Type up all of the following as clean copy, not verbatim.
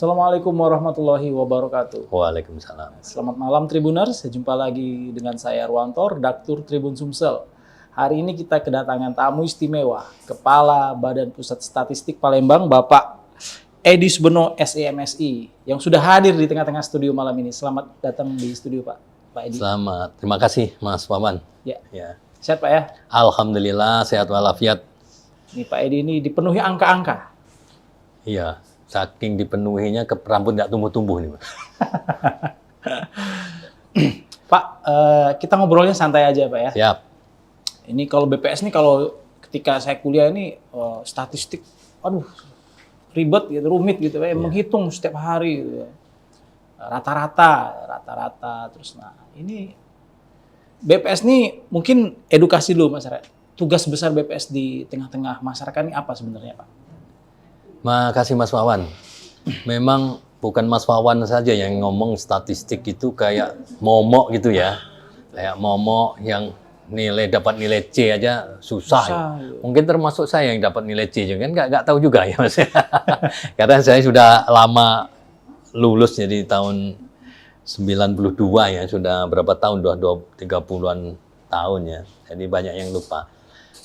Assalamualaikum warahmatullahi wabarakatuh. Waalaikumsalam. Selamat malam Tribuners, jumpa lagi dengan saya Arwanto, redaktur Tribun Sumsel. Hari ini kita kedatangan tamu istimewa, Kepala Badan Pusat Statistik Palembang, Bapak Edi Subeno SEMSI, yang sudah hadir di tengah-tengah studio malam ini. Selamat datang di studio Pak Edi. Selamat, terima kasih Mas Wawan. Ya. Ya. Sehat Pak ya? Alhamdulillah sehat walafiat. Ini Pak Edi ini dipenuhi angka-angka. Iya, saking dipenuhinya ke rambut nggak tumbuh-tumbuh nih Mas. Pak, kita ngobrolnya santai aja Pak ya. Siap. Ini kalau BPS nih, kalau ketika saya kuliah ini statistik, aduh ribet gitu, rumit gitu ya, menghitung setiap hari gitu ya. Rata-rata terus. Nah ini BPS nih mungkin edukasi dulu masyarakat. Tugas besar BPS di tengah-tengah masyarakat ini apa sebenarnya Pak? Makasih Mas Wawan. Memang bukan Mas Wawan saja yang ngomong statistik itu kayak momok gitu ya. Kayak momok yang dapat nilai C aja susah. Ya. Mungkin termasuk saya yang dapat nilai C juga kan nggak tahu juga ya Mas. Karena saya sudah lama lulus jadi tahun 92 ya, sudah berapa tahun, 30-an tahun ya. Jadi banyak yang lupa.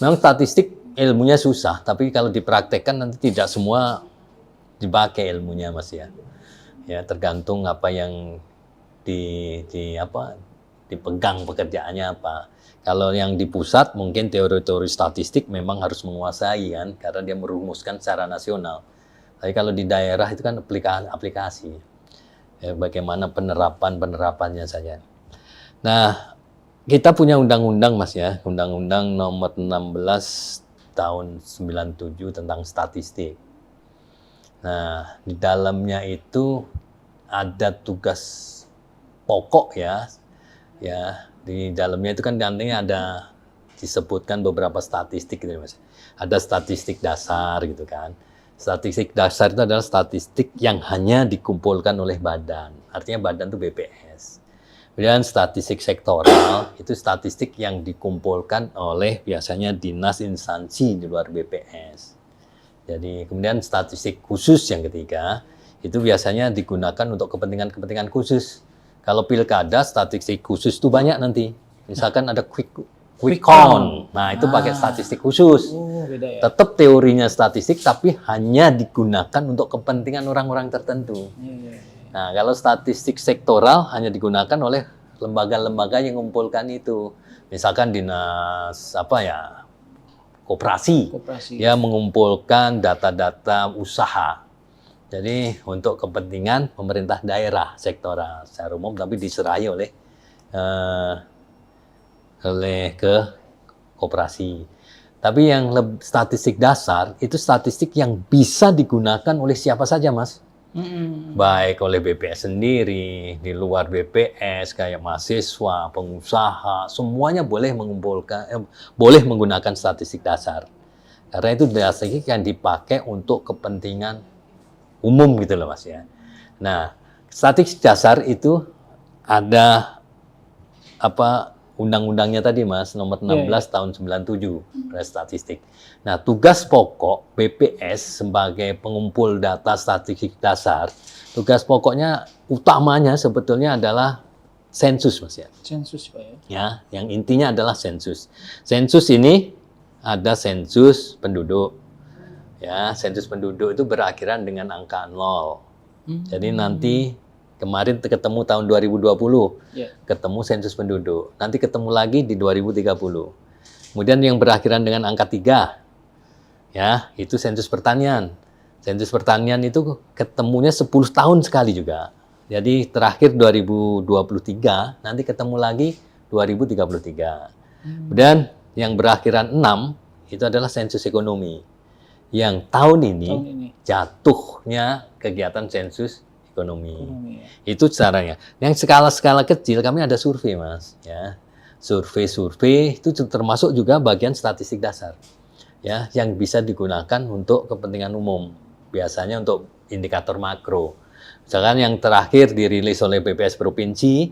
Memang statistik ilmunya susah, tapi kalau dipraktekkan nanti tidak semua dipakai ilmunya Mas ya. Ya tergantung apa yang dipegang pekerjaannya apa. Kalau yang di pusat mungkin teori-teori statistik memang harus menguasai kan, karena dia merumuskan secara nasional. Tapi kalau di daerah itu kan aplikasi. Ya, bagaimana penerapannya saja. Nah, kita punya undang-undang Mas ya, Undang-Undang Nomor 16 tahun 97 tentang statistik. Nah, di dalamnya itu ada tugas pokok ya. Ya, di dalamnya itu kan nantinya ada disebutkan beberapa statistik gitu Mas. Ada statistik dasar gitu kan. Statistik dasar itu adalah statistik yang hanya dikumpulkan oleh badan. Artinya badan itu BPS. Kemudian statistik sektoral itu statistik yang dikumpulkan oleh biasanya dinas instansi di luar BPS. Jadi kemudian statistik khusus yang ketiga itu biasanya digunakan untuk kepentingan-kepentingan khusus. Kalau pilkada statistik khusus itu banyak nanti. Misalkan ada quick count. Nah, itu pakai statistik khusus. Beda ya. Tetap teorinya statistik tapi hanya digunakan untuk kepentingan orang-orang tertentu. Nah, kalau statistik sektoral hanya digunakan oleh lembaga-lembaga yang mengumpulkan itu. Misalkan dinas koperasi. Ya mengumpulkan data-data usaha. Jadi untuk kepentingan pemerintah daerah sektoral secara umum, tapi diserai oleh ke koperasi. Tapi yang statistik dasar itu statistik yang bisa digunakan oleh siapa saja Mas. Baik oleh BPS sendiri, di luar BPS kayak mahasiswa, pengusaha, semuanya boleh boleh menggunakan statistik dasar. Karena itu statistik yang dipakai untuk kepentingan umum gitu loh Mas ya. Nah, statistik dasar itu ada undang-undangnya tadi Mas, nomor 16 tahun 97 statistik. Nah, tugas pokok BPS sebagai pengumpul data statistik dasar, tugas pokoknya utamanya sebetulnya adalah sensus Mas ya. Sensus Pak ya. Ya, yang intinya adalah sensus. Sensus ini ada sensus penduduk. Ya, sensus penduduk itu berakhiran dengan angka 0. Jadi nanti kemarin ketemu tahun 2020, ketemu sensus penduduk. Nanti ketemu lagi di 2030. Kemudian yang berakhiran dengan angka 3, ya itu sensus pertanian. Sensus pertanian itu ketemunya 10 tahun sekali juga. Jadi terakhir 2023, nanti ketemu lagi 2033. Kemudian yang berakhiran 6, itu adalah sensus ekonomi. Yang tahun ini jatuhnya kegiatan sensus ekonomi. Itu caranya. Yang skala-skala kecil kami ada survei Mas ya. Survei itu termasuk juga bagian statistik dasar. Ya, yang bisa digunakan untuk kepentingan umum. Biasanya untuk indikator makro. Misalkan yang terakhir dirilis oleh BPS provinsi,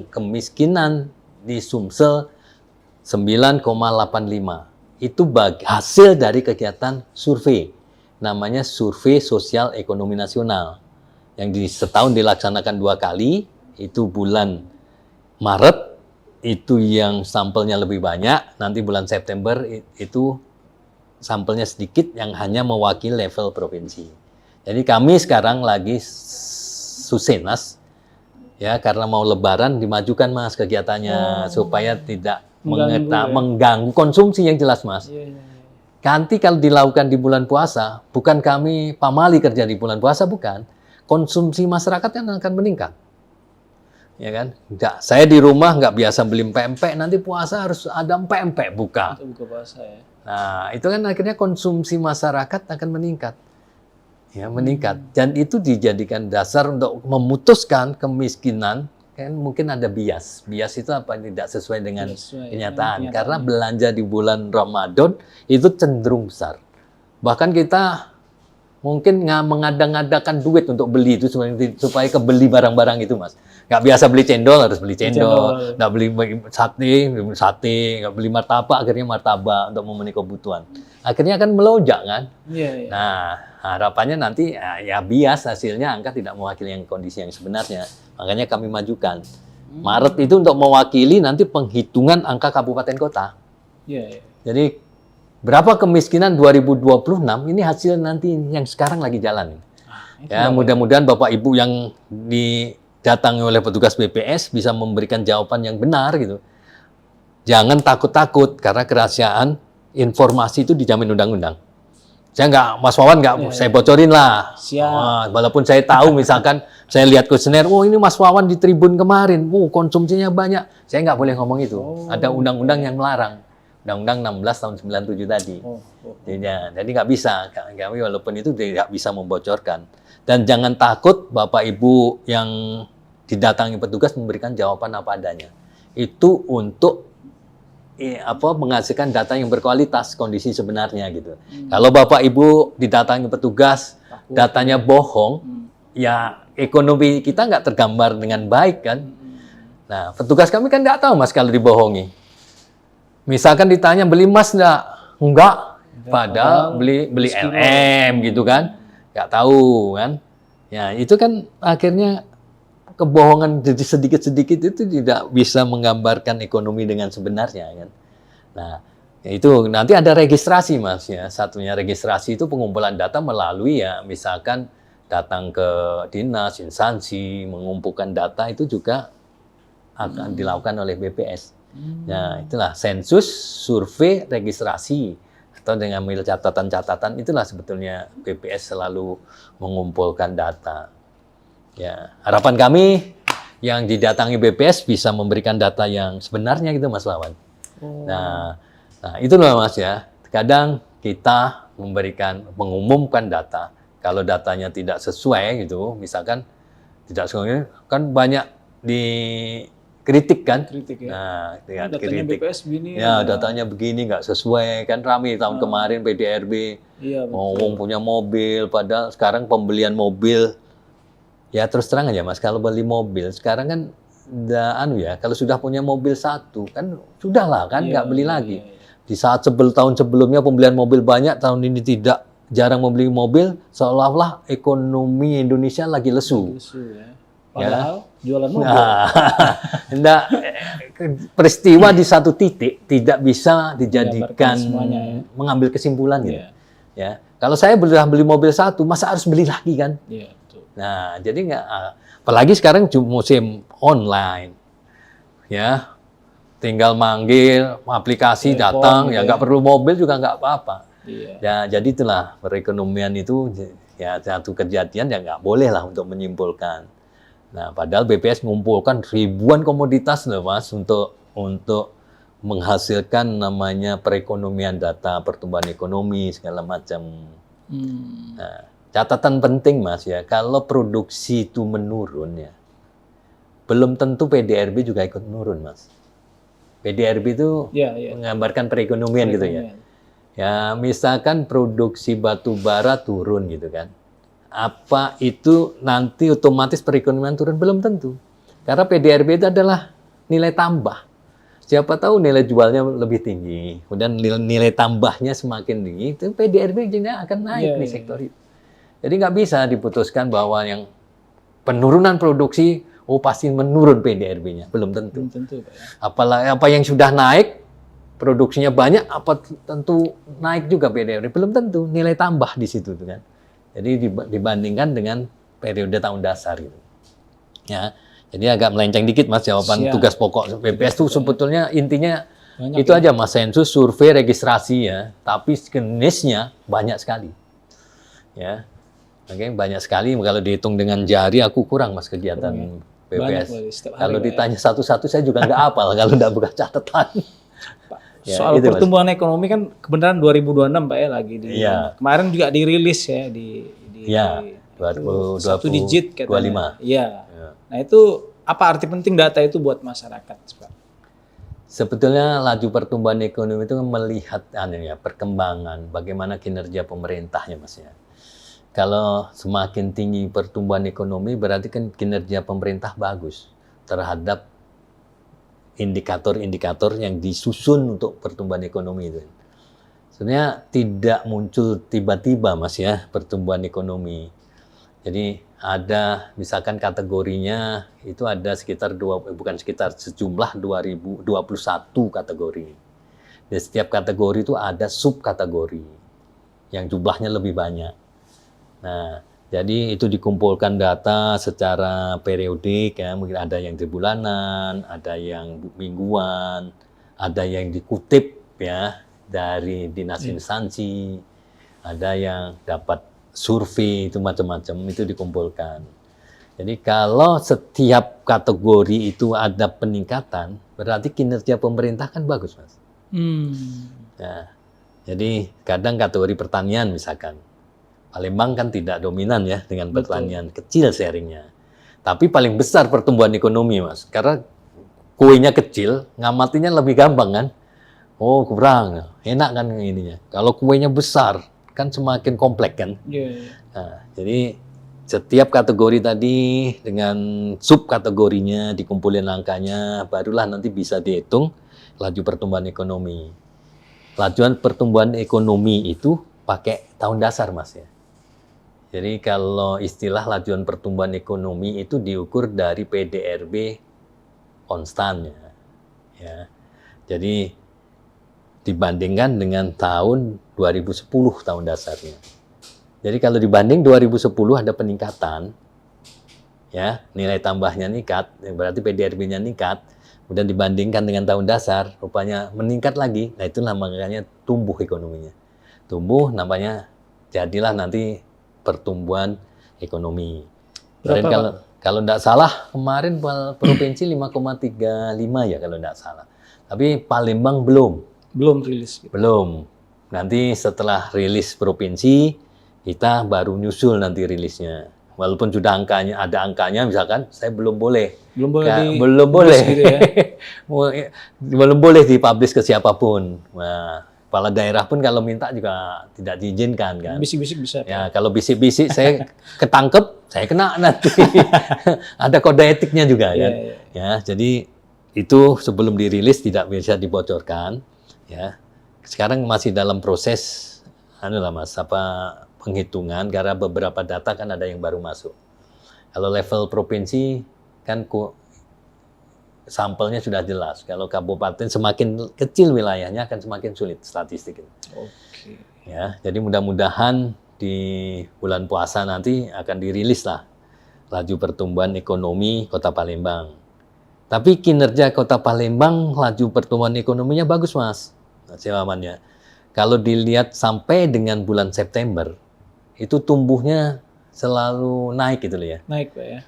kemiskinan di Sumsel 9,85. Itu hasil dari kegiatan survei. Namanya Survei Sosial Ekonomi Nasional. yang di setahun dilaksanakan 2 kali, itu bulan Maret, itu yang sampelnya lebih banyak, nanti bulan September itu sampelnya sedikit yang hanya mewakili level provinsi. Jadi kami sekarang lagi susenas, ya karena mau Lebaran dimajukan Mas kegiatannya supaya tidak mengganggu konsumsi yang jelas Mas. Nanti kalau dilakukan di bulan puasa, bukan kami pamali kerja di bulan puasa, bukan. Konsumsi masyarakat kan akan meningkat. Ya kan? Nggak, saya di rumah nggak biasa beli pempek, nanti puasa harus ada pempek buka. Itu buka puasa ya. Nah, itu kan akhirnya konsumsi masyarakat akan meningkat. Ya, meningkat. Dan itu dijadikan dasar untuk memutuskan kemiskinan. Kan mungkin ada bias. Bias itu apa? Tidak sesuai dengan kenyataan. Karena belanja di bulan Ramadan itu cenderung besar. Bahkan kita mungkin mengada-ngadakan duit untuk beli itu supaya kebeli barang-barang itu, Mas. Nggak biasa beli cendol, harus beli cendol. Nggak beli sate, nggak beli martabak, akhirnya martabak untuk memenuhi kebutuhan. Akhirnya akan melonjak kan? Nah, harapannya nanti ya bias hasilnya angka tidak mewakili yang kondisi yang sebenarnya. Makanya kami majukan. Maret itu untuk mewakili nanti penghitungan angka kabupaten kota. Jadi berapa kemiskinan 2026 ini hasil nanti yang sekarang lagi jalan. Ya, mudah-mudahan Bapak Ibu yang didatangi oleh petugas BPS bisa memberikan jawaban yang benar gitu. Jangan takut-takut karena kerahasiaan informasi itu dijamin undang-undang. Saya nggak, Mas Wawan nggak, saya bocorin lah. Walaupun saya tahu, misalkan saya lihat kuesioner, oh ini Mas Wawan di Tribun kemarin, konsumsinya banyak. Saya nggak boleh ngomong itu. Ada undang-undang yang melarang. Undang-undang 16 tahun 97 tadi. Jadi nggak bisa. Kami walaupun itu tidak bisa membocorkan. Dan jangan takut Bapak Ibu yang didatangi petugas memberikan jawaban apa adanya. Itu untuk menghasilkan data yang berkualitas kondisi sebenarnya gitu. Kalau Bapak Ibu didatangi petugas datanya bohong, ya ekonomi kita nggak tergambar dengan baik kan. Nah, petugas kami kan nggak tahu Mas kalau dibohongi. Misalkan ditanya beli emas enggak, padahal beli LM gitu kan, nggak tahu kan. Ya itu kan akhirnya kebohongan jadi sedikit-sedikit itu tidak bisa menggambarkan ekonomi dengan sebenarnya kan. Nah, itu nanti ada registrasi Mas ya. Satunya registrasi itu pengumpulan data melalui ya misalkan datang ke dinas, instansi, mengumpulkan data itu juga akan dilakukan oleh BPS. Nah, itulah sensus, survei, registrasi atau dengan catatan-catatan itulah sebetulnya BPS selalu mengumpulkan data. Ya, harapan kami yang didatangi BPS bisa memberikan data yang sebenarnya gitu Mas Wawan. Nah itu loh Mas ya. Kadang kita mengumumkan data. Kalau datanya tidak sesuai gitu, misalkan tidak sesuai, kan banyak dikritik kan. Nah, dengan datanya kritik. BPS begini. Ya, datanya begini nggak sesuai kan ramai tahun kemarin PDRB ngomong punya mobil, padahal sekarang pembelian mobil. Ya terus terang aja Mas, kalau beli mobil sekarang kan kalau sudah punya mobil satu kan sudahlah kan nggak beli lagi. Di saat tahun sebelumnya pembelian mobil banyak, tahun ini tidak, jarang membeli mobil, seolah-olah ekonomi Indonesia lagi lesu. Padahal jualan mobil. Peristiwa di satu titik tidak bisa dijadikan mengambil kesimpulan gitu. Ya, kalau saya sudah beli mobil satu, masa harus beli lagi kan? Nah, jadi nggak, apalagi sekarang musim online, ya, tinggal manggil aplikasi datang, ya nggak perlu mobil juga nggak apa-apa. Ya, jadi itulah perekonomian itu ya satu kejadian yang nggak boleh lah untuk menyimpulkan. Nah, padahal BPS mengumpulkan ribuan komoditas loh Mas untuk menghasilkan namanya perekonomian data pertumbuhan ekonomi segala macam. Nah, catatan penting Mas ya, kalau produksi itu menurun ya, belum tentu PDRB juga ikut menurun Mas. PDRB itu menggambarkan perekonomian gitu ya. Ya misalkan produksi batu bara turun gitu kan. Apa itu nanti otomatis perekonomian turun? Belum tentu. Karena PDRB itu adalah nilai tambah. Siapa tahu nilai jualnya lebih tinggi, kemudian nilai tambahnya semakin tinggi, itu PDRB akan naik di sektor itu. Jadi nggak bisa diputuskan bahwa yang penurunan produksi, pasti menurun PDRB-nya. Belum tentu. Belum tentu, Pak ya. Apalagi apa yang sudah naik, produksinya banyak, apa tentu naik juga PDRB? Belum tentu. Nilai tambah di situ tuh kan. Jadi dibandingkan dengan periode tahun dasar gitu. Ya, jadi agak melenceng dikit Mas jawaban Siap. tugas pokok BPS itu sebetulnya intinya Banyak itu aja Mas, sensus, survei, registrasi ya. Tapi jenisnya banyak sekali. Ya. Oke, banyak sekali. Kalau dihitung dengan jari aku kurang Mas kegiatan Banyak, BPS. setiap hari, Kalau Pak, ya. ditanya satu-satu saya juga nggak hafal kalau nggak buka catatan. Pak, Ya, soal itu, Mas. pertumbuhan ekonomi kan kebenaran 2026 Pak ya lagi di Iya. kemarin juga dirilis ya di Iya, itu satu digit katanya. 25. Iya. Ya. Nah, itu apa arti penting data itu buat masyarakat, Pak? Sebetulnya laju pertumbuhan ekonomi itu melihat perkembangan bagaimana kinerja pemerintahnya Mas ya. Kalau semakin tinggi pertumbuhan ekonomi berarti kan kinerja pemerintah bagus terhadap indikator-indikator yang disusun untuk pertumbuhan ekonomi itu. Sebenarnya tidak muncul tiba-tiba Mas ya pertumbuhan ekonomi. Jadi ada misalkan kategorinya itu ada sejumlah 2021 kategori. Di setiap kategori itu ada subkategori yang jumlahnya lebih banyak. Nah, jadi itu dikumpulkan data secara periodik ya, mungkin ada yang di bulanan, ada yang mingguan, ada yang dikutip ya dari dinas instansi, ada yang dapat survei, itu macam-macam itu dikumpulkan. Jadi kalau setiap kategori itu ada peningkatan, berarti kinerja pemerintah kan bagus, Mas. Nah, jadi kadang kategori pertanian misalkan, Palembang kan tidak dominan ya dengan pertanian, kecil sharingnya. Tapi paling besar pertumbuhan ekonomi, Mas. Karena kuenya kecil, ngamatinya lebih gampang kan. Oh, kurang. Enak kan ininya. Kalau kuenya besar, kan semakin kompleks kan. Nah, jadi setiap kategori tadi dengan subkategorinya dikumpulin angkanya, barulah nanti bisa dihitung laju pertumbuhan ekonomi. Lajuan pertumbuhan ekonomi itu pakai tahun dasar, Mas ya. Jadi kalau istilah lajuan pertumbuhan ekonomi itu diukur dari PDRB konstannya. Ya. Jadi dibandingkan dengan tahun 2010 tahun dasarnya. Jadi kalau dibanding 2010 ada peningkatan, ya nilai tambahnya meningkat, berarti PDRB-nya meningkat. Kemudian dibandingkan dengan tahun dasar, rupanya meningkat lagi. Nah itulah makanya tumbuh ekonominya. Tumbuh namanya jadilah nanti pertumbuhan ekonomi. Kalau tidak salah kemarin provinsi 5,35 ya kalau tidak salah. Tapi Palembang belum rilis. Gitu. Belum. Nanti setelah rilis provinsi kita baru nyusul nanti rilisnya. Walaupun sudah ada angkanya misalkan saya belum boleh gitu ya. Belum boleh dipublish ke siapapun. Nah, kepala daerah pun kalau minta juga tidak diizinkan kan. Bisik-bisik bisa. Ya, kalau bisik-bisik saya ketangkep, saya kena nanti. Ada kode etiknya juga kan. Ya, jadi itu sebelum dirilis tidak bisa dibocorkan. Ya, sekarang masih dalam proses, Mas, penghitungan karena beberapa data kan ada yang baru masuk. Kalau level provinsi kan sampelnya sudah jelas. Kalau kabupaten semakin kecil wilayahnya akan semakin sulit statistik. Oke. Ya, jadi mudah-mudahan di bulan puasa nanti akan dirilis lah laju pertumbuhan ekonomi Kota Palembang. Tapi kinerja Kota Palembang laju pertumbuhan ekonominya bagus, Mas. Amannya. Kalau dilihat sampai dengan bulan September, itu tumbuhnya selalu naik gitu loh ya. Naik, Pak ya.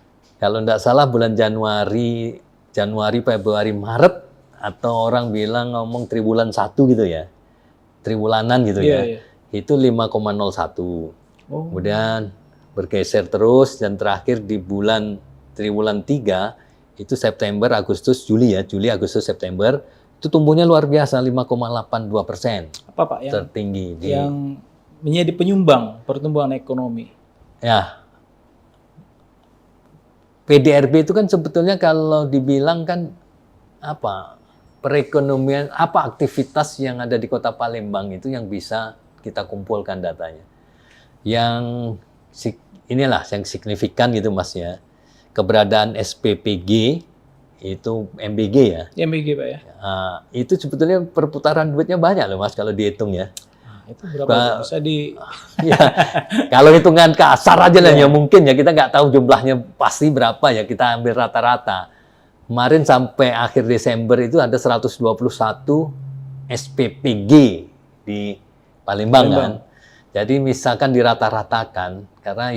Kalau tidak salah bulan Januari, Februari, Maret, atau orang bilang ngomong triwulan 1 gitu ya. Triwulanan gitu ya. Itu 5,01. Kemudian bergeser terus dan terakhir di triwulan 3 itu September, Agustus, Juli ya. Juli, Agustus, September itu tumbuhnya luar biasa 5,82%. Apa Pak yang tertinggi yang menjadi penyumbang pertumbuhan ekonomi? Ya. PDRB itu kan sebetulnya kalau dibilang kan perekonomian, aktivitas yang ada di Kota Palembang itu yang bisa kita kumpulkan datanya. Yang inilah yang signifikan gitu Mas ya. keberadaan SPPG itu MBG ya. MBG Pak ya. Itu sebetulnya perputaran duitnya banyak loh Mas kalau dihitung ya. Itu berapa? Bisa di Ya, kalau hitungan kasar aja lah ya mungkin ya, kita nggak tahu jumlahnya pasti berapa ya, kita ambil rata-rata. Kemarin sampai akhir Desember itu ada 121 SPPG di Palembang kan. Jadi misalkan dirata-ratakan, karena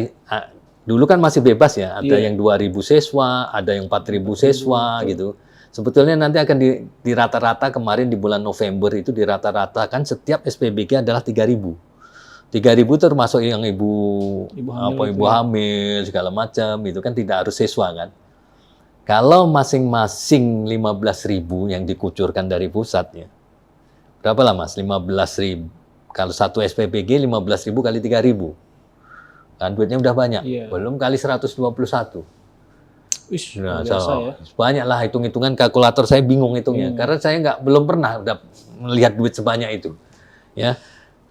dulu kan masih bebas ya, ada yang 2.000 siswa, ada yang 4.000 siswa gitu. Sebetulnya nanti akan dirata-rata, kemarin di bulan November itu dirata-ratakan setiap SPBG adalah 3.000. 3.000 termasuk yang ibu hamil segala macam, itu kan tidak harus siswa kan. Kalau masing-masing 15.000 yang dikucurkan dari pusatnya, berapa lah Mas? 15.000. Kalau satu SPBG 15.000 kali 3.000. Kan duitnya udah banyak. Belum kali 121. Nah, biasa ya. Banyak lah hitung-hitungan, kalkulator saya bingung hitungnya. Karena saya belum pernah udah melihat duit sebanyak itu. Ya.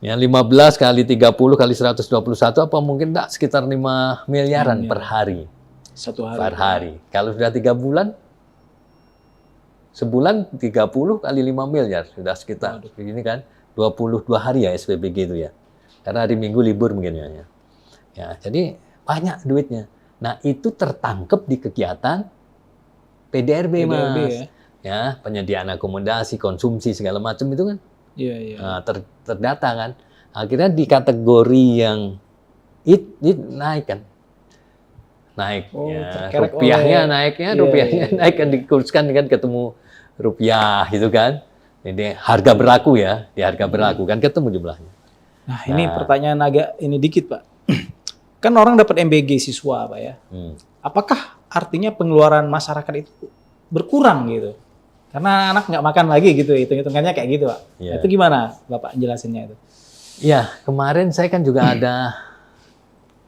Ya 15 kali 30 kali 121 apa mungkin enggak sekitar 5 miliaran per hari. Satu hari. Per hari. Kalau sudah 3 bulan, sebulan 30 kali 5 miliar. Sudah sekitar ini kan 22 hari ya SPBG itu ya. Karena hari Minggu libur mungkin ya. Ya, jadi banyak duitnya. Nah, itu tertangkap di kegiatan PDRB, Mas. Ya, penyediaan akomodasi, konsumsi segala macam itu kan. Nah, terdata kan. Akhirnya di kategori yang naik kan. Naik ya, rupiahnya naiknya, naik kan, dikurskan kan ketemu rupiah gitu kan. Jadi harga berlaku ya, di harga berlaku kan ketemu jumlahnya. Nah, ini pertanyaan agak ini dikit Pak. Kan orang dapat MBG siswa Pak ya. Apakah artinya pengeluaran masyarakat itu berkurang gitu? Karena anak nggak makan lagi gitu, hitung-hitungannya kayak gitu Pak. Itu gimana Bapak jelasinnya itu? Ya, kemarin saya kan juga ada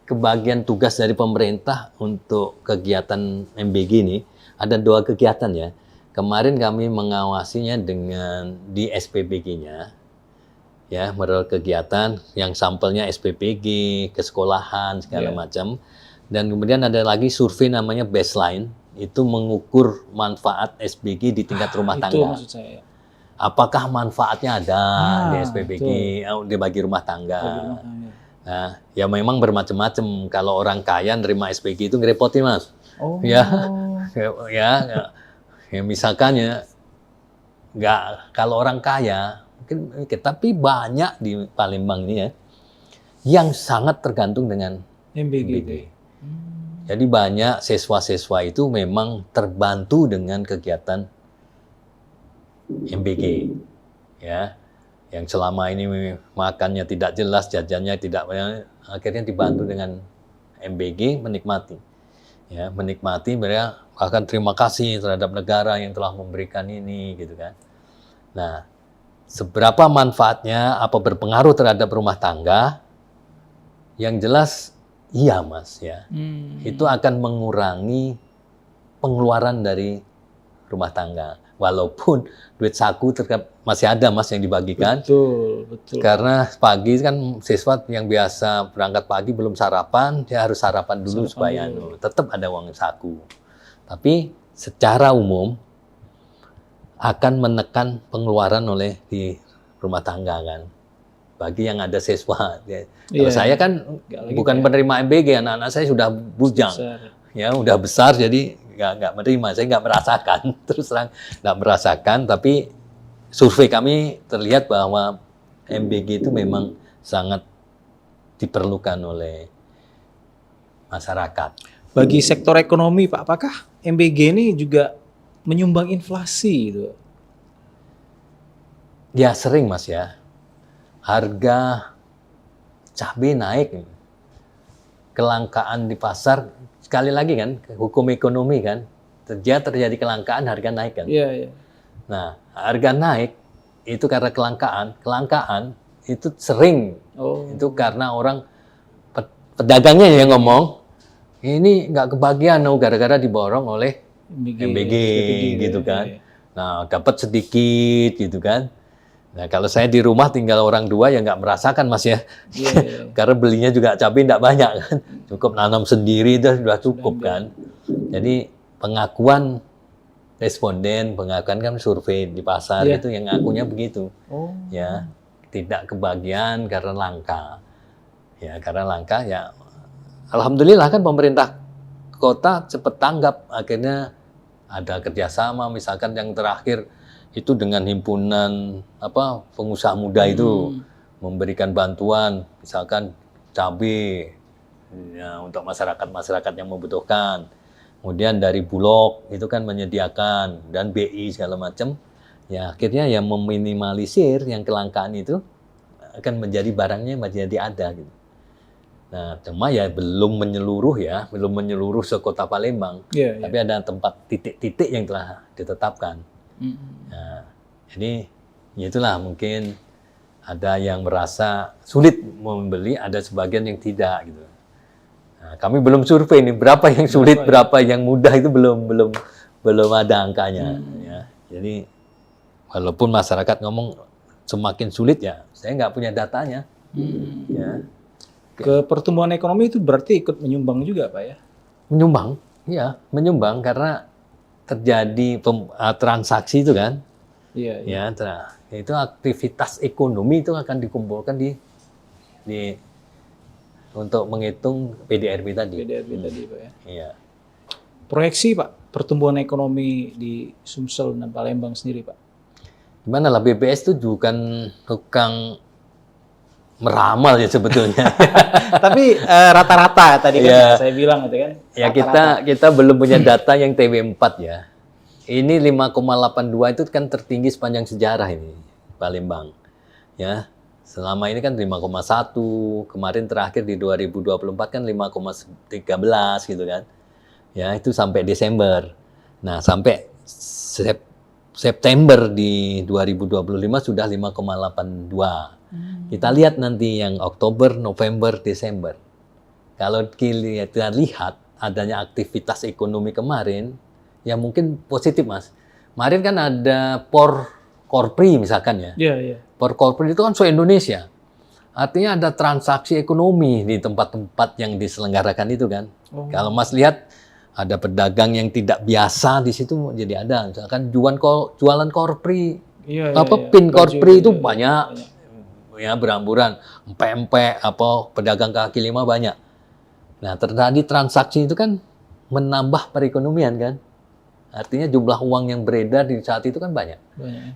kebagian tugas dari pemerintah untuk kegiatan MBG ini. Ada 2 kegiatan ya. Kemarin kami mengawasinya dengan di SPBG-nya, ya, model kegiatan yang sampelnya SPBG, ke sekolahan, segala macam. Dan kemudian ada lagi survei namanya baseline, itu mengukur manfaat SPBG di tingkat rumah tangga. Itu maksud saya. Apakah manfaatnya ada di SPBG, dibagi rumah tangga. Nah, ya memang bermacam-macam. Kalau orang kaya nerima SPG itu ngerepotin Mas. Ya, misalkan ya, kalau orang kaya mungkin, tapi banyak di Palembang ini ya, yang sangat tergantung dengan MBG. Jadi banyak siswa-siswa itu memang terbantu dengan kegiatan MBG, ya. Yang selama ini makannya tidak jelas, jajannya tidak, akhirnya dibantu dengan MBG, menikmati. Ya, menikmati, mereka akan terima kasih terhadap negara yang telah memberikan ini, gitu kan. Nah, seberapa manfaatnya, apa berpengaruh terhadap rumah tangga? Yang jelas, iya Mas, ya. Itu akan mengurangi pengeluaran dari rumah tangga. Walaupun duit saku masih ada Mas yang dibagikan. Betul. Karena pagi kan siswa yang biasa berangkat pagi belum sarapan, dia harus sarapan dulu supaya tetap ada uang saku. Tapi secara umum akan menekan pengeluaran oleh di rumah tangga kan. Bagi yang ada siswa. Kalau saya kan bukan penerima MBG, anak-anak saya sudah bujang. Ya, udah besar jadi nggak menerima, saya nggak merasakan, terus terang nggak merasakan, tapi survei kami terlihat bahwa MBG itu memang sangat diperlukan oleh masyarakat. Bagi sektor ekonomi Pak, apakah MBG ini juga menyumbang inflasi gitu? Ya sering Mas ya, harga cabai naik, kelangkaan di pasar. Sekali lagi kan, hukum ekonomi kan, terjadi kelangkaan, harga naik kan. Nah, harga naik itu karena kelangkaan itu sering. Itu karena orang, pedagangnya yang ngomong, ini nggak kebagian gara-gara diborong oleh MBG gitu kan. Nah, dapat sedikit gitu kan. Nah, kalau saya di rumah tinggal orang 2 ya nggak merasakan Mas ya. Karena belinya juga cabai nggak banyak kan. Cukup nanam sendiri itu sudah cukup kan. Jadi pengakuan responden, pengakuan kan survei di pasar Iya. itu yang ngakunya begitu. Oh. Ya, tidak kebagian karena langka. Ya, karena langka ya. Alhamdulillah kan pemerintah kota cepat tanggap, akhirnya ada kerjasama. Misalkan yang terakhir itu dengan himpunan pengusaha muda itu memberikan bantuan, misalkan cabai ya, untuk masyarakat yang membutuhkan. Kemudian dari Bulog itu kan menyediakan, dan BI segala macam. Ya akhirnya yang meminimalisir yang kelangkaan itu akan menjadi barangnya menjadi ada gitu. Nah, cuma ya belum menyeluruh se kota Palembang. Iya, Tapi ada tempat titik-titik yang telah ditetapkan. Nah, jadi itulah mungkin ada yang merasa sulit membeli, ada sebagian yang tidak gitu. Nah, kami belum survei nih berapa yang sulit, berapa yang mudah itu belum ada angkanya. Ya. Jadi walaupun masyarakat ngomong semakin sulit ya, saya nggak punya datanya. Ya. Ke pertumbuhan ekonomi itu berarti ikut menyumbang juga, Pak ya? Menyumbang, iya, menyumbang karena terjadi transaksi itu kan. Iya. Ya, itu aktivitas ekonomi itu akan dikumpulkan di untuk menghitung PDRB tadi. PDRB tadi, Pak ya. Iya. Proyeksi, Pak, pertumbuhan ekonomi di Sumsel dan Palembang sendiri, Pak. Gimana lah, BPS itu bukan tukang meramal ya sebetulnya. Tapi rata-rata tadi kan saya bilang gitu kan. Ya kita belum punya data yang TW4 ya. Ini 5,82 itu kan tertinggi sepanjang sejarah ini Palembang. Ya. Selama ini kan 5,1, kemarin terakhir di 2024 kan 5,13 gitu kan. Ya, itu sampai Desember. Nah, sampai September di 2025 sudah 5,82. Kita lihat nanti yang Oktober, November, Desember. Kalau kita lihat adanya aktivitas ekonomi kemarin, ya mungkin positif, Mas. Kemarin kan ada Korpri misalkan ya. Iya. Korpri itu kan se-Indonesia. Artinya ada transaksi ekonomi di tempat-tempat yang diselenggarakan itu kan. Kalau Mas lihat ada pedagang yang tidak biasa di situ jadi ada. Misalkan jualan Korpri. Pin Korpri itu banyak. Ya beramburan, empek-empek, pedagang kaki lima banyak. Nah, terjadi transaksi itu kan menambah perekonomian kan. Artinya jumlah uang yang beredar di saat itu kan banyak.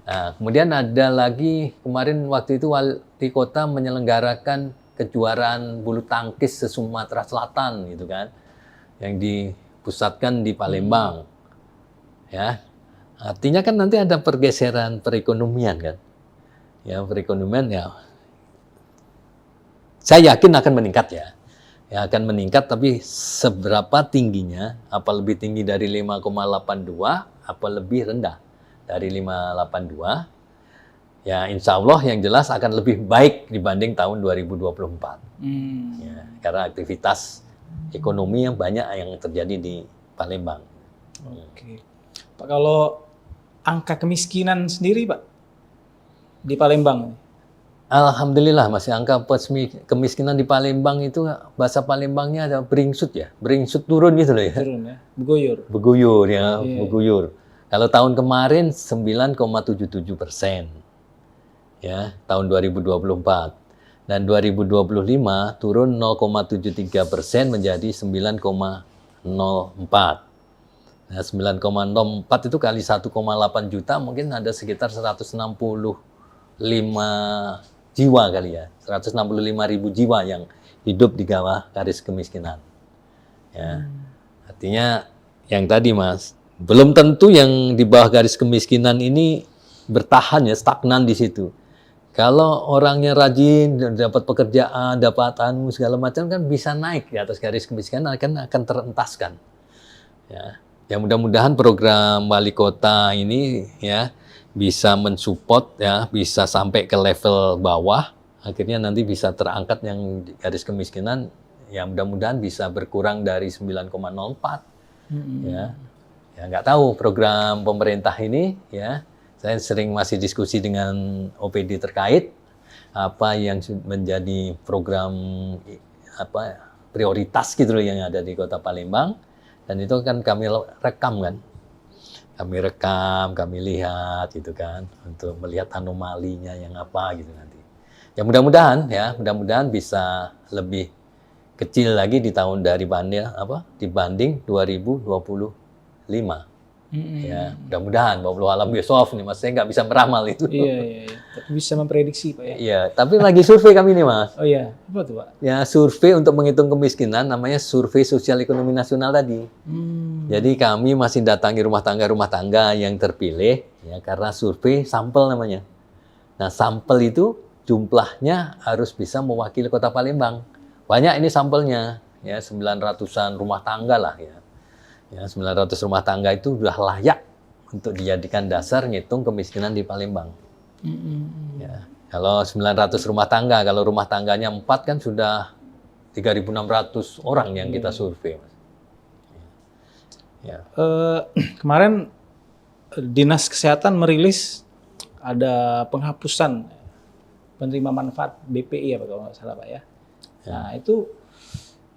Nah, kemudian ada lagi kemarin waktu itu wali kota menyelenggarakan kejuaraan bulu tangkis se-Sumatera Selatan gitu kan. Yang dipusatkan di Palembang. Ya. Artinya kan nanti ada pergeseran perekonomian kan. Ya, perekonomian ya saya yakin akan meningkat ya. Ya akan meningkat, tapi seberapa tingginya? Apa lebih tinggi dari 5,82? Apa lebih rendah dari 5,82? Ya insya Allah yang jelas akan lebih baik dibanding tahun 2024. Ya, karena aktivitas ekonomi yang banyak yang terjadi di Palembang. Oke. Pak, kalau angka kemiskinan sendiri, Pak, di Palembang? Alhamdulillah masih angka kemiskinan di Palembang itu bahasa Palembangnya ada beringsut ya, beringsut turun gitu loh ya. Turun ya, beguyur. Beguyur ya, beguyur. Kalau tahun kemarin 9,77%, ya tahun 2024, dan 2025 turun 0,73% menjadi 9,04. Nah 9,04 itu kali 1,8 juta mungkin ada sekitar 165 jiwa kali ya, 165.000 jiwa yang hidup di bawah garis kemiskinan. Ya, artinya yang tadi Mas, belum tentu yang di bawah garis kemiskinan ini bertahan ya, stagnan di situ. Kalau orangnya rajin, dapat pekerjaan, dapat segala macam kan bisa naik di atas garis kemiskinan, akan terentaskan. Ya, mudah-mudahan program wali kota ini ya bisa mensupport ya, bisa sampai ke level bawah, akhirnya nanti bisa terangkat yang garis kemiskinan, ya mudah-mudahan bisa berkurang dari 9,04. Ya nggak tahu program pemerintah ini ya, saya sering masih diskusi dengan OPD terkait apa yang menjadi program prioritas gitu loh yang ada di Kota Palembang, Dan itu kan kami rekam kan. Kami rekam, kami lihat gitu kan, untuk melihat anomalinya yang apa gitu nanti. Ya mudah-mudahan bisa lebih kecil lagi di tahun dibanding 2025. Ya, mudah-mudahan, wallahu alam bishawab nih Mas. Saya nggak bisa meramal itu. Iya. Tapi bisa memprediksi Pak ya. Iya, tapi lagi survei kami nih Mas. Oh iya, apa tuh Pak? Ya, survei untuk menghitung kemiskinan namanya survei sosial ekonomi nasional tadi. Jadi kami masih datangi rumah tangga yang terpilih ya karena survei sampel namanya. Nah, sampel itu jumlahnya harus bisa mewakili Kota Palembang. Banyak ini sampelnya, ya 900-an rumah tangga lah ya. Ya, 900 rumah tangga itu sudah layak untuk dijadikan dasar ngitung kemiskinan di Palembang. Ya, kalau 900 rumah tangga, kalau rumah tangganya 4 kan sudah 3.600 orang yang kita survei. Ya. Kemarin Dinas Kesehatan merilis ada penghapusan penerima manfaat BPI ya Pak, kalau nggak salah Pak ya. Nah itu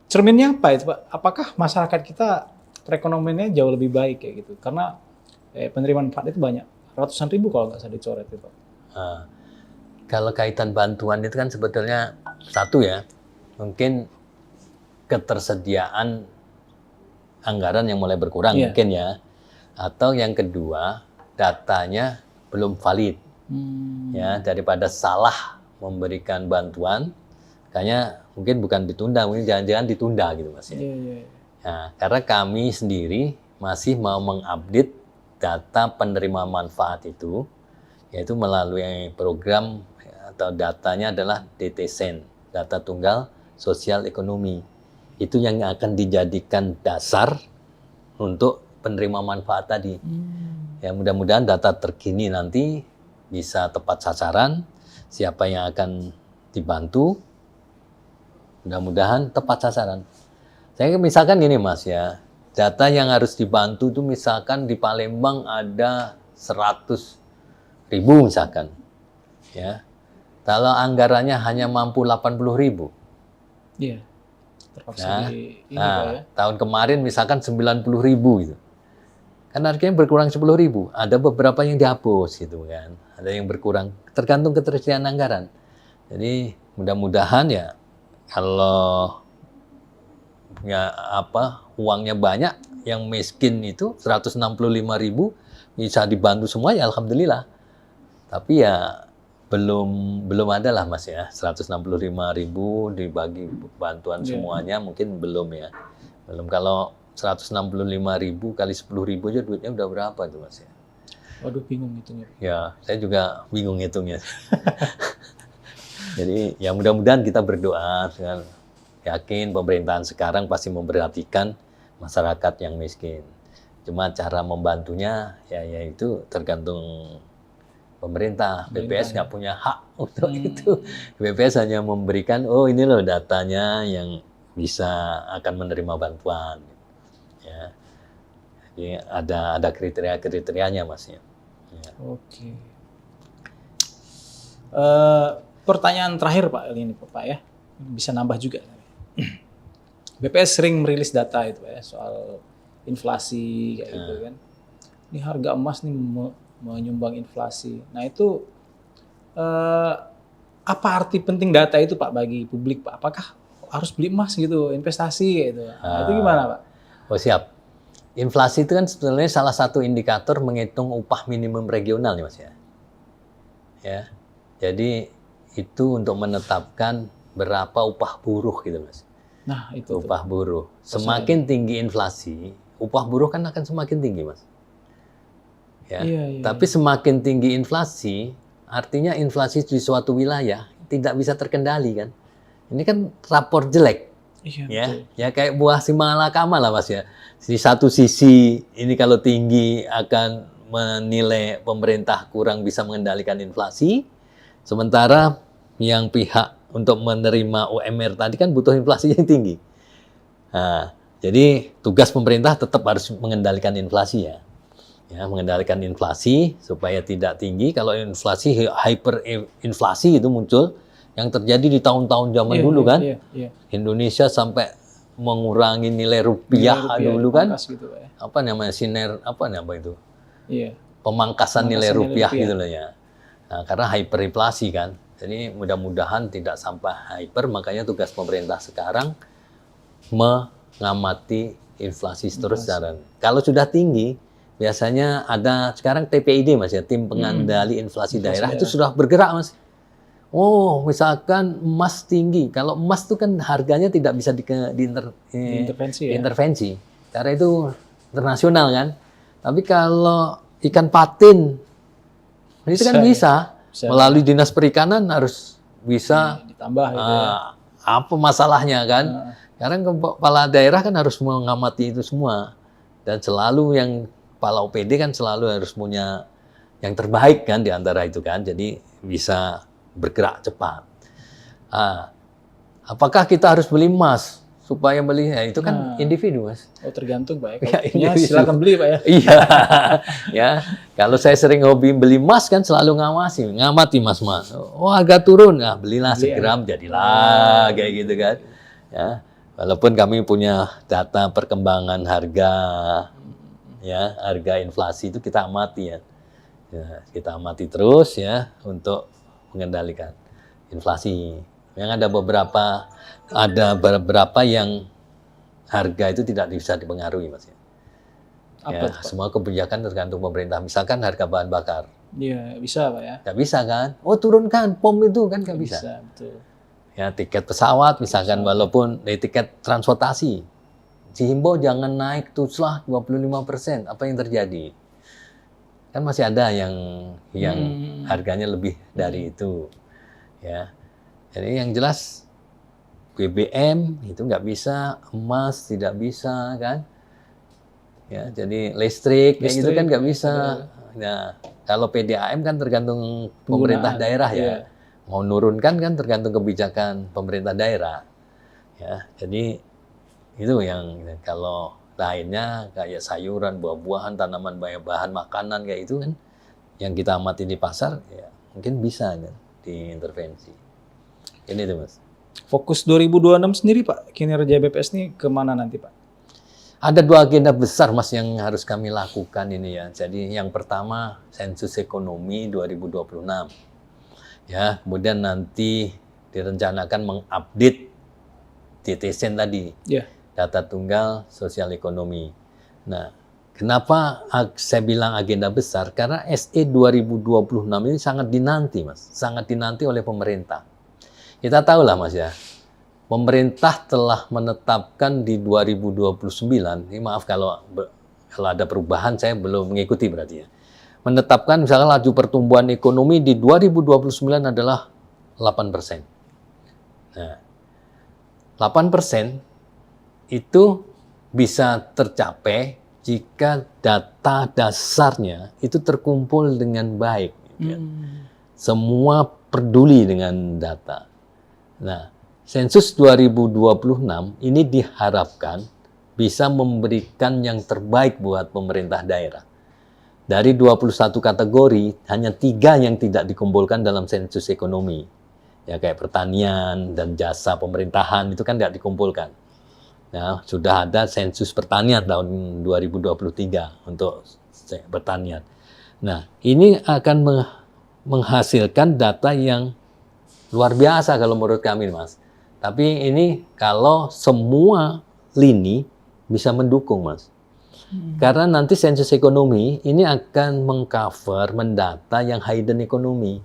cerminnya apa itu Pak? Apakah masyarakat kita perekonomiannya jauh lebih baik kayak gitu? Karena penerima manfaat itu banyak, ratusan ribu kalau nggak salah dicoret itu Pak. Kalau kaitan bantuan itu kan sebetulnya satu ya, mungkin ketersediaan anggaran yang mulai berkurang mungkin ya, atau yang kedua datanya belum valid. Ya, daripada salah memberikan bantuan, kayaknya mungkin bukan ditunda, mungkin jangan-jangan ditunda gitu Mas ya. Nah, karena kami sendiri masih mau mengupdate data penerima manfaat itu, yaitu melalui program atau datanya adalah DTSEN, Data Tunggal Sosial Ekonomi. Itu yang akan dijadikan dasar untuk penerima manfaat tadi. Ya, mudah-mudahan data terkini nanti bisa tepat sasaran, siapa yang akan dibantu, mudah-mudahan tepat sasaran. Saya misalkan gini Mas ya, data yang harus dibantu itu misalkan di Palembang ada 100.000 misalkan. Ya. Kalau anggarannya hanya mampu 80.000. Iya. Terpaksa tahun kemarin misalkan 90.000 gitu. Kan artinya berkurang 10.000. Ada beberapa yang dihapus gitu kan. Ada yang berkurang, tergantung ketersediaan anggaran. Jadi mudah-mudahan ya kalau uangnya banyak, yang miskin itu 165.000 bisa dibantu semua ya alhamdulillah. Tapi ya belum ada lah Mas ya, 165.000 dibagi bantuan semuanya mungkin belum ya. Belum. Kalau 165.000 kali 10.000 aja duitnya udah berapa tuh Mas ya? Waduh, bingung hitungnya. Ya, saya juga bingung hitungnya. Jadi ya mudah-mudahan kita berdoa dengan yakin pemerintahan sekarang pasti memperhatikan masyarakat yang miskin. Cuma cara membantunya ya itu tergantung pemerintah. BPS nggak punya hak untuk itu. BPS hanya memberikan, oh ini loh datanya yang bisa akan menerima bantuan. Ya. Jadi ada kriteria-kriterianya Mas ya. Oke. Pertanyaan terakhir Pak ini Pak ya, bisa nambah juga. BPS sering merilis data itu ya soal inflasi kayak gitu kan. Ini harga emas nih menyumbang inflasi. Nah itu apa arti penting data itu Pak bagi publik Pak? Apakah harus beli emas gitu, investasi gitu? Nah, itu gimana Pak? Oh siap. Inflasi itu kan sebenarnya salah satu indikator menghitung upah minimum regional nih Mas ya. Ya. Jadi itu untuk menetapkan berapa upah buruh gitu Mas. Nah, itu upah buruh. Semakin tinggi inflasi, upah buruh kan akan semakin tinggi Mas. Ya. Tapi semakin tinggi inflasi, artinya inflasi di suatu wilayah tidak bisa terkendali kan. Ini kan rapor jelek. Ya kayak buah si malakama lah Mas ya. Di satu sisi ini kalau tinggi akan menilai pemerintah kurang bisa mengendalikan inflasi, sementara yang pihak untuk menerima UMR tadi kan butuh inflasi yang tinggi. Nah, jadi tugas pemerintah tetap harus mengendalikan inflasi ya. Ya, mengendalikan inflasi supaya tidak tinggi. Kalau inflasi hyperinflasi itu muncul yang terjadi di tahun-tahun zaman dulu kan. Indonesia sampai mengurangi nilai rupiah dulu kan, dipangkas gitu, Pak, ya. apa namanya itu, Iya. pemangkasan nilai Pemangkasan rupiah gitu loh ya. Nah, karena hyperinflasi kan. Jadi mudah-mudahan tidak sampai hyper, makanya tugas pemerintah sekarang mengamati inflasi terus jalan. Kalau sudah tinggi, biasanya ada sekarang TPID Mas ya, tim pengendali inflasi daerah itu sudah bergerak Mas. Oh, misalkan emas tinggi. Kalau emas itu kan harganya tidak bisa Intervensi ya. intervensi. Karena itu internasional kan. Tapi kalau ikan patin itu kan bisa. Melalui Dinas Perikanan harus bisa ditambah gitu ya. apa masalahnya kan? Karena kepala daerah kan harus mengamati itu semua. Dan selalu yang kepala OPD kan selalu harus punya yang terbaik kan di antara itu kan. Jadi bisa bergerak cepat. Apakah kita harus beli emas supaya beli? Ya, itu kan individu Mas. Oh, tergantung Pak. Ya, Kalau silakan beli Pak ya. Iya, ya. Kalau saya sering hobi beli emas kan selalu ngamati mas. Oh harga turun, nah belilah segram jadilah kayak gitu kan. Ya, walaupun kami punya data perkembangan harga, ya harga inflasi itu kita amati ya. Kita amati terus ya untuk mengendalikan inflasi. Yang ada beberapa yang harga itu tidak bisa dipengaruhi Mas ya. Ya, semua kebijakan tergantung pemerintah. Misalkan harga bahan bakar. Iya, bisa Pak ya. Nggak bisa kan? Oh turunkan POM itu kan nggak bisa. Bisa, betul. Ya tiket pesawat misalkan walaupun tiket transportasi. Dihimbau jangan naik tuslah 25%. Apa yang terjadi? Kan masih ada yang harganya lebih dari itu. Ya. Jadi yang jelas BBM itu nggak bisa, emas tidak bisa kan? Ya, jadi listrik kayak gitu kan nggak bisa. Nah, kalau PDAM kan tergantung pemerintah daerah ya. Mau nurunkan kan tergantung kebijakan pemerintah daerah. Ya, jadi itu yang kalau lainnya kayak sayuran, buah-buahan, tanaman bahan makanan kayak itu kan yang kita amati di pasar ya mungkin bisa kan diintervensi. Ini tuh Mas. Fokus 2026 sendiri Pak, kinerja BPS ini kemana nanti Pak? Ada 2 agenda besar Mas yang harus kami lakukan ini ya. Jadi yang pertama sensus ekonomi 2026. Ya, kemudian nanti direncanakan mengupdate DTSEN tadi. Yeah. Data tunggal sosial ekonomi. Nah, kenapa saya bilang agenda besar? Karena SE 2026 ini sangat dinanti Mas. Sangat dinanti oleh pemerintah. Kita tahu lah Mas ya. Pemerintah telah menetapkan di 2029, ini maaf kalau ada perubahan saya belum mengikuti berarti ya. Menetapkan misalnya laju pertumbuhan ekonomi di 2029 adalah 8%. Nah, 8% itu bisa tercapai jika data dasarnya itu terkumpul dengan baik. Gitu. Semua peduli dengan data. Nah, Sensus 2026 ini diharapkan bisa memberikan yang terbaik buat pemerintah daerah. Dari 21 kategori, hanya 3 yang tidak dikumpulkan dalam sensus ekonomi. Ya kayak pertanian dan jasa pemerintahan itu kan tidak dikumpulkan. Nah, sudah ada sensus pertanian tahun 2023 untuk pertanian. Nah, ini akan menghasilkan data yang luar biasa kalau menurut kami, Mas. Tapi ini kalau semua lini bisa mendukung, Mas. Karena nanti sensus ekonomi ini akan mengcover, mendata yang hidden ekonomi.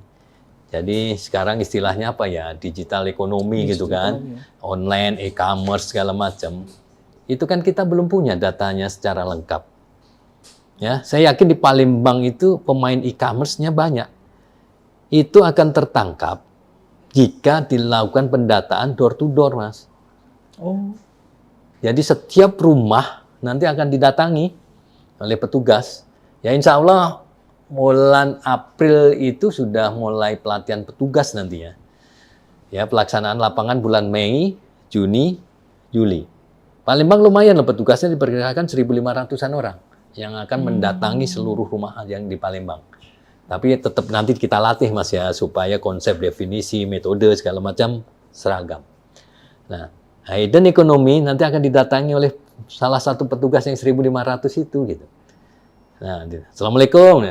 Jadi sekarang istilahnya apa ya? Digital ekonomi gitu kan. Online, e-commerce, segala macam. Itu kan kita belum punya datanya secara lengkap. Ya, saya yakin di Palembang itu pemain e-commerce-nya banyak. Itu akan tertangkap jika dilakukan pendataan door to door, Mas. Oh. Jadi setiap rumah nanti akan didatangi oleh petugas. Ya insya Allah bulan April itu sudah mulai pelatihan petugas nantinya. Ya pelaksanaan lapangan bulan Mei, Juni, Juli. Palembang lumayan loh petugasnya diperkirakan 1.500-an orang yang akan mendatangi seluruh rumah yang di Palembang. Tapi tetap nanti kita latih Mas ya, supaya konsep definisi, metode, segala macam seragam. Nah, hidden economy nanti akan didatangi oleh salah satu petugas yang 1.500 itu gitu. Nah, Assalamualaikum.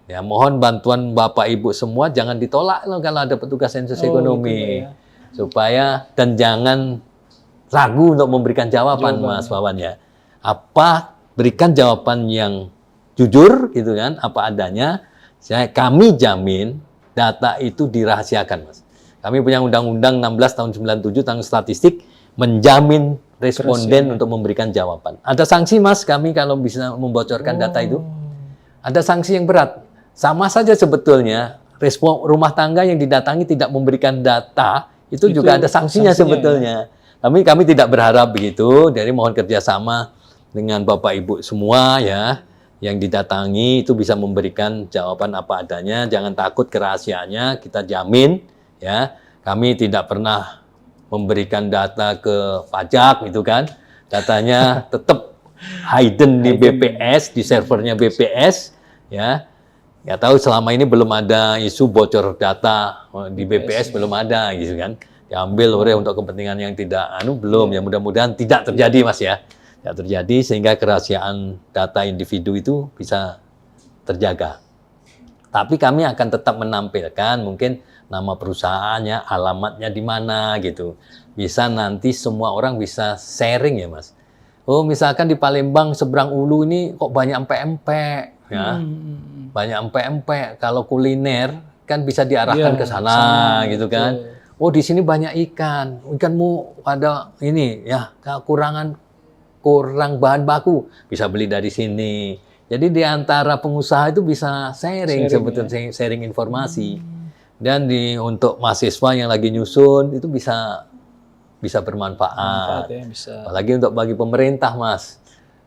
Ya, mohon bantuan Bapak Ibu semua jangan ditolak loh kalau ada petugas sensus ekonomi. Gitu ya. Supaya dan jangan ragu untuk memberikan jawaban Mas Wawan ya. Berikan jawaban yang jujur gitu kan, apa adanya. Kami jamin data itu dirahasiakan, Mas. Kami punya Undang-Undang 16 tahun 97 tentang statistik menjamin responden untuk memberikan jawaban. Ada sanksi, Mas, kami kalau bisa membocorkan data itu. Ada sanksi yang berat. Sama saja sebetulnya rumah tangga yang didatangi tidak memberikan data itu juga ada sanksinya sebetulnya. Tapi kami tidak berharap begitu. Jadi mohon kerjasama dengan Bapak Ibu semua ya yang didatangi itu bisa memberikan jawaban apa adanya. Jangan takut kerahasiaannya, kita jamin ya. Kami tidak pernah memberikan data ke pajak gitu kan. Datanya tetap hidden di BPS, di servernya BPS ya. Ya tahu selama ini belum ada isu bocor data di BPS belum ada gitu kan. Diambil oleh untuk kepentingan yang tidak belum ya, mudah-mudahan tidak terjadi Mas ya. Tidak terjadi sehingga kerahasiaan data individu itu bisa terjaga. Tapi kami akan tetap menampilkan mungkin nama perusahaannya, alamatnya di mana gitu. Bisa nanti semua orang bisa sharing ya Mas. Oh misalkan di Palembang seberang Ulu ini kok banyak empek-empek ya. Banyak empek-empek. Kalau kuliner kan bisa diarahkan ke sana gitu kan. Oh di sini banyak ikan. Ikanmu ada ini ya kurang bahan baku, bisa beli dari sini. Jadi di antara pengusaha itu bisa sharing sebetulnya, sharing informasi. Dan untuk mahasiswa yang lagi nyusun itu bisa bermanfaat. Ya, bisa. Apalagi untuk bagi pemerintah, Mas.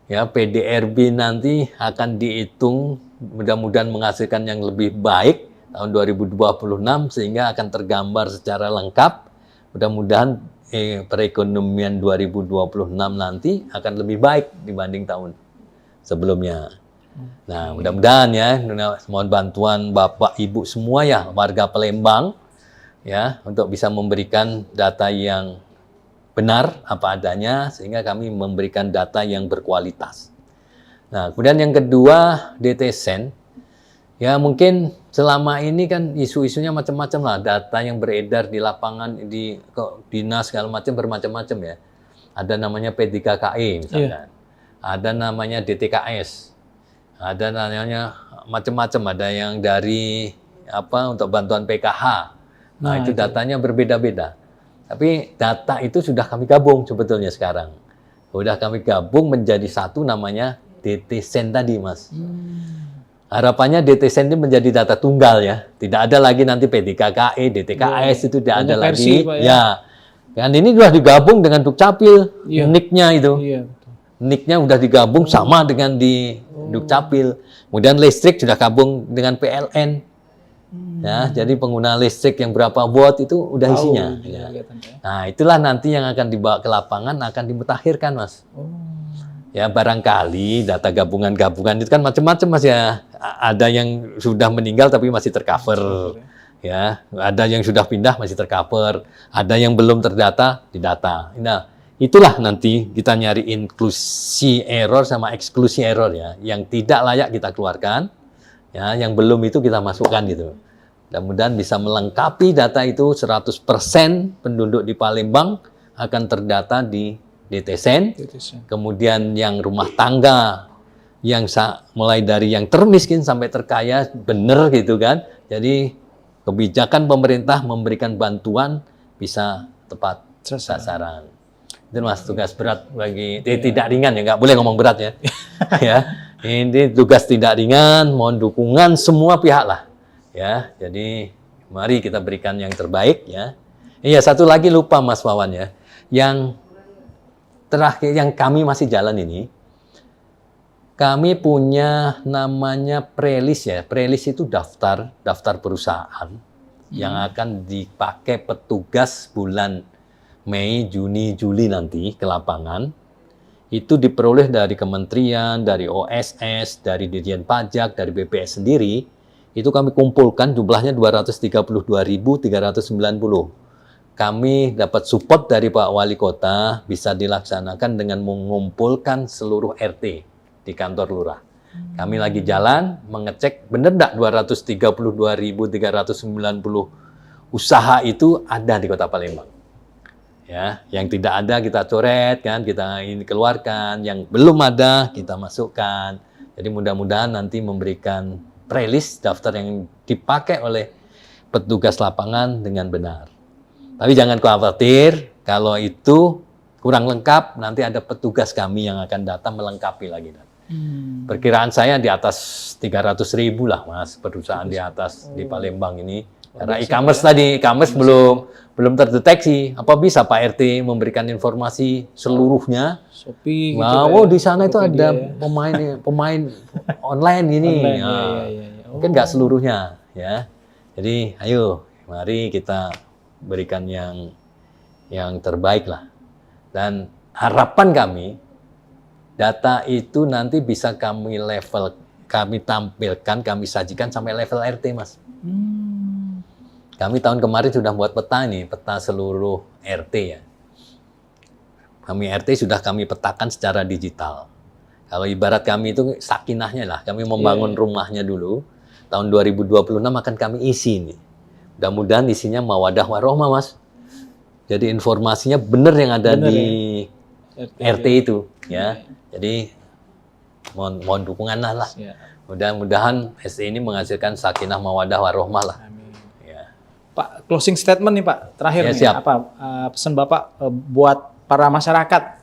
Ya, PDRB nanti akan dihitung mudah-mudahan menghasilkan yang lebih baik tahun 2026 sehingga akan tergambar secara lengkap. Mudah-mudahan perekonomian 2026 nanti akan lebih baik dibanding tahun sebelumnya. Nah, mudah-mudahan ya, mohon bantuan Bapak Ibu semua ya, warga Palembang ya, untuk bisa memberikan data yang benar apa adanya sehingga kami memberikan data yang berkualitas. Nah, kemudian yang kedua DTSen. Ya, mungkin selama ini kan isu-isunya macam-macam lah, data yang beredar di lapangan di dinas segala macam bermacam-macam ya. Ada namanya P3KE misalkan. Ada namanya DTKS. Ada namanya macam-macam, ada yang dari untuk bantuan PKH. Nah, itu datanya berbeda-beda. Tapi data itu sudah kami gabung sebetulnya sekarang. Sudah kami gabung menjadi satu namanya DTSen tadi, Mas. Harapannya DTSen ini menjadi data tunggal ya. Tidak ada lagi nanti P3KE, DTKS itu tidak ada lagi. Ya. Kan ini sudah digabung dengan Dukcapil, NIK-nya itu. NIK-nya sudah digabung sama dengan di Dukcapil. Kemudian listrik sudah gabung dengan PLN. Ya, jadi pengguna listrik yang berapa watt itu udah isinya. Ya. Nah, itulah nanti yang akan dibawa ke lapangan, akan dimutakhirkan, Mas. Ya, barangkali data gabungan-gabungan itu kan macam-macam, Mas ya. Ada yang sudah meninggal tapi masih tercover. Ya, ada yang sudah pindah masih tercover. Ada yang belum terdata, didata. Nah, itulah nanti kita nyari inklusi error sama eksklusi error ya. Yang tidak layak kita keluarkan. Ya, yang belum itu kita masukkan gitu. Mudah-mudahan bisa melengkapi data itu 100% penduduk di Palembang akan terdata di DTSen. Kemudian yang rumah tangga yang mulai dari yang termiskin sampai terkaya benar gitu kan. Jadi kebijakan pemerintah memberikan bantuan bisa tepat sasaran. Itu Mas tugas berat bagi tidak ringan ya, nggak boleh ngomong berat ya. Ya. Ini tugas tidak ringan, mohon dukungan semua pihak lah. Ya, jadi mari kita berikan yang terbaik ya. Iya, satu lagi lupa Mas Wawan ya. Yang terakhir yang kami masih jalan ini, kami punya namanya prelis ya. Prelis itu daftar perusahaan yang akan dipakai petugas bulan Mei, Juni, Juli nanti ke lapangan. Itu diperoleh dari kementerian, dari OSS, dari Dirjen Pajak, dari BPS sendiri. Itu kami kumpulkan jumlahnya 232.390. kami dapat support dari Pak Wali Kota bisa dilaksanakan dengan mengumpulkan seluruh RT di kantor lurah. Kami lagi jalan mengecek benar enggak 232.390 usaha itu ada di Kota Palembang. Ya, yang tidak ada kita coret kan, kita ini keluarkan, yang belum ada kita masukkan. Jadi mudah-mudahan nanti memberikan prelist daftar yang dipakai oleh petugas lapangan dengan benar. Tapi jangan khawatir kalau itu kurang lengkap, nanti ada petugas kami yang akan datang melengkapi lagi. Perkiraan saya di atas 300.000 lah Mas, perusahaan di atas di Palembang ini. Karena e-commerce tadi, e-commerce belum terdeteksi. Apa bisa Pak RT memberikan informasi seluruhnya? Shopee gitu. Wow, di sana itu Tokopedia, ada pemain online gini. Online, Nah, iya. mungkin nggak seluruhnya, ya. Jadi, ayo, mari kita berikan yang terbaik lah. Dan harapan kami, data itu nanti bisa kami tampilkan, kami sajikan sampai level RT, Mas. Kami tahun kemarin sudah buat peta nih, peta seluruh RT ya. Kami RT sudah kami petakan secara digital. Kalau ibarat kami itu sakinahnya lah, kami membangun rumahnya dulu. Tahun 2026 akan kami isi nih. Mudah-mudahan isinya mawadah warohmah, Mas. Jadi informasinya benar yang ada di RT itu, ya. Jadi mohon dukungan lah. Mudah-mudahan SE ini menghasilkan sakinah mawadah warohmah lah. Pak, closing statement nih Pak, terakhir ya, nih, siap. apa pesan Bapak buat para masyarakat?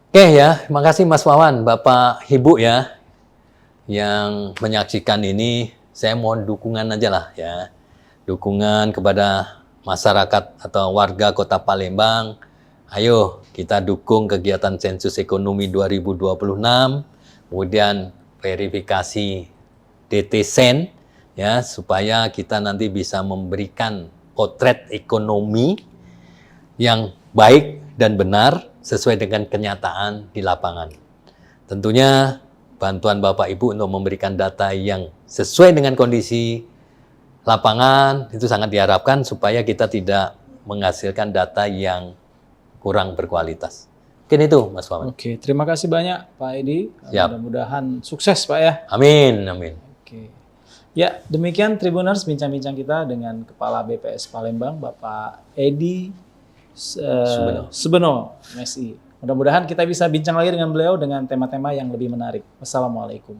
Oke ya, makasih Mas Wawan, Bapak, Ibu ya, yang menyaksikan ini, saya mohon dukungan aja lah ya, dukungan kepada masyarakat atau warga Kota Palembang. Ayo kita dukung kegiatan sensus ekonomi 2026, kemudian verifikasi DT-Sen, ya, supaya kita nanti bisa memberikan potret ekonomi yang baik dan benar sesuai dengan kenyataan di lapangan. Tentunya bantuan Bapak Ibu untuk memberikan data yang sesuai dengan kondisi lapangan itu sangat diharapkan supaya kita tidak menghasilkan data yang kurang berkualitas. Mungkin itu Mas Wawan. Oke, terima kasih banyak Pak Edi. Siap. Mudah-mudahan sukses Pak ya. Amin, amin. Oke. Ya, demikian Tribuners bincang-bincang kita dengan Kepala BPS Palembang, Bapak Edi Subeno, MSI. Mudah-mudahan kita bisa bincang lagi dengan beliau dengan tema-tema yang lebih menarik. Wassalamualaikum.